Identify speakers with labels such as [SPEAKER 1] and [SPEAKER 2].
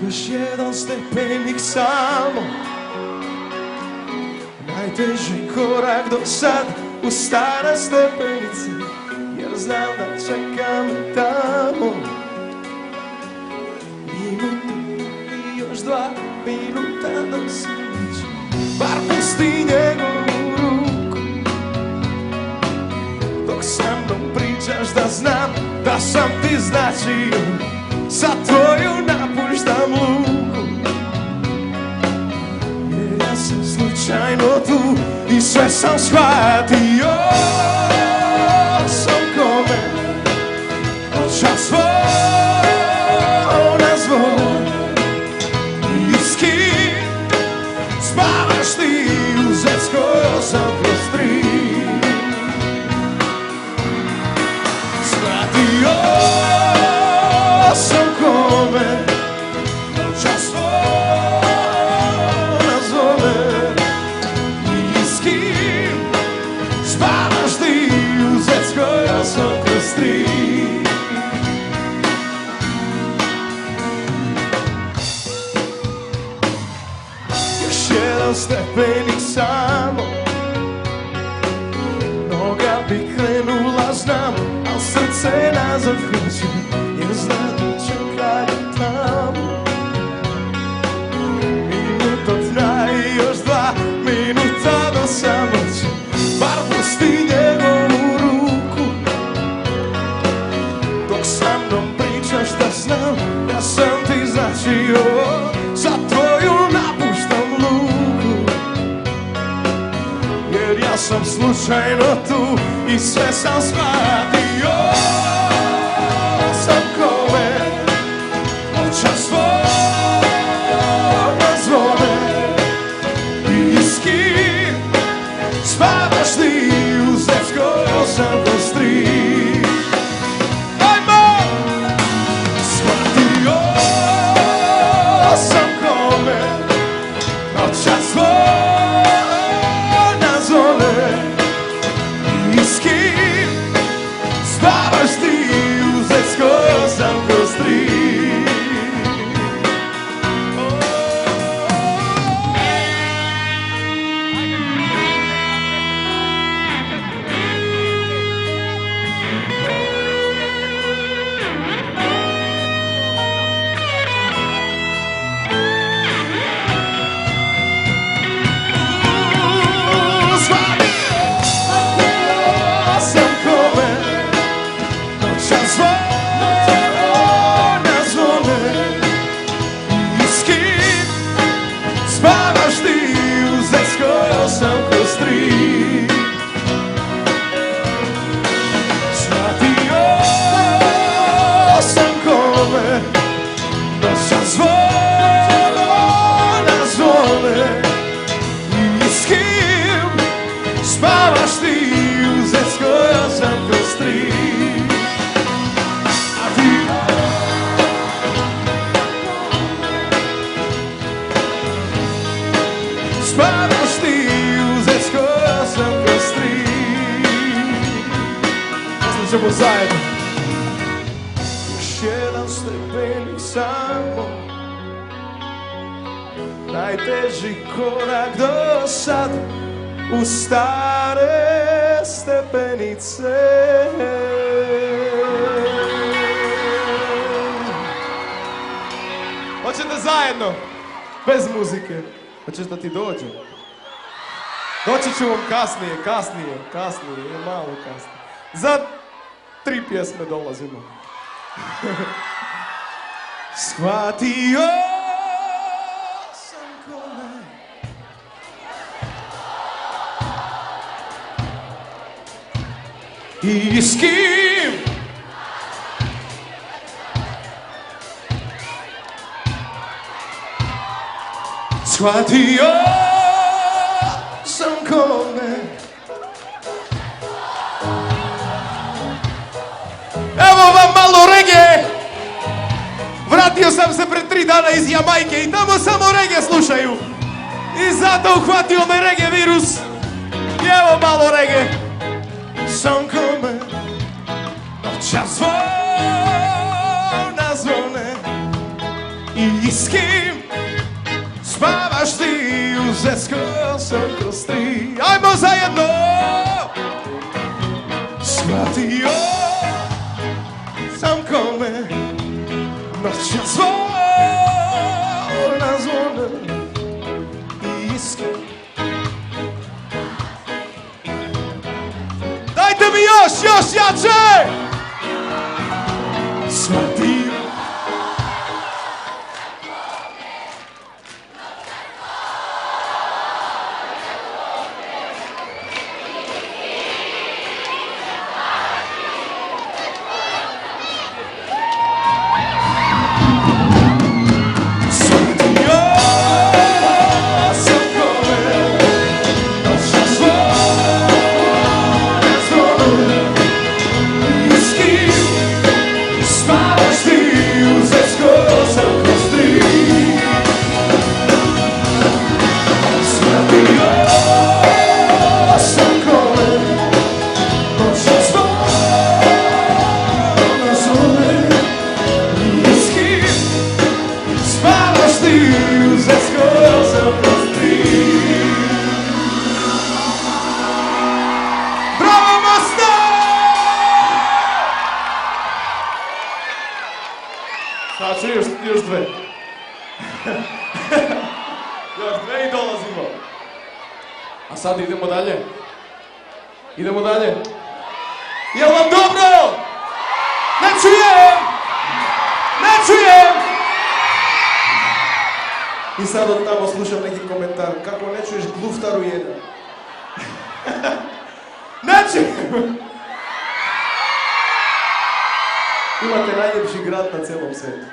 [SPEAKER 1] Još jedan stepenik samo, najteži korak do sad u stare stepenice, jer znam da čeka me tamo. Minutu i još 2 minuta da se neće, bar pusti njegovu ruku. Dok sa mnom pričaš da znam da sam ti značio, za tvoju napuštam luku. Jer ja sam slučajno tu i sve sam shvatio. Sam kome očas zvona zvone, i s kim spavaš ti u Zetskoj 8/3. Shvatio sam kome očas zvona zvone, i s kim spavaš ti u Zetskoj 8/3. Još jedan stepenik samo, noga bi krenula znam, al srce nazad hoće, jer zna da čeka je tamo. Minuta traje, još 2 minuta do samoće, bar pusti njegovu ruku. Dok sa mnom pričaš da znam da sam ti značio, za tvoju napuštam luku. Jer ja sam slučajno tu i sve sam shvatio. Sam kome očas zvona zvone, i s kim spavaš ti u Zetskoj 8/3. Ajmo! Shvatio sam kome očas zvona zvone, i s kim spavaš ti u Zetskoj 8/3. Ćemo zajedno. Još jedan stepenik samo, najteži korak do sad u stare stepenice. Hoćete zajedno? Bez muzike. Hoćeš da ti dođem? Doći ću vam kasnije, malo kasnije. Za 3 pjesme dolazimo. Shvatio sam kome i s kim shvatio sam kome. Evo vam malo reggae. Vratio sam se pred 3 dana iz Jamajke i tamo samo reggae slušaju. I zato uhvatio me reggae virus. I evo malo reggae. Sam kome noća zvona zvone, I s kim spavaš ti u zeskosom kroz tri? Ajmo zajedno! Shvatio sam kome noća zvona zvona. I s kim? Dajte mi još jače! Shvatio znači još dve. Još dve i dolazimo. A sad idemo dalje. Idemo dalje. Jel vam dobro? Ne čujem! Ne čujem! I sad od tamo slušam neki komentar. Kako ne čuješ gluftaru jedan? Ne čujem! Imate najljepši grad na cijelom svijetu.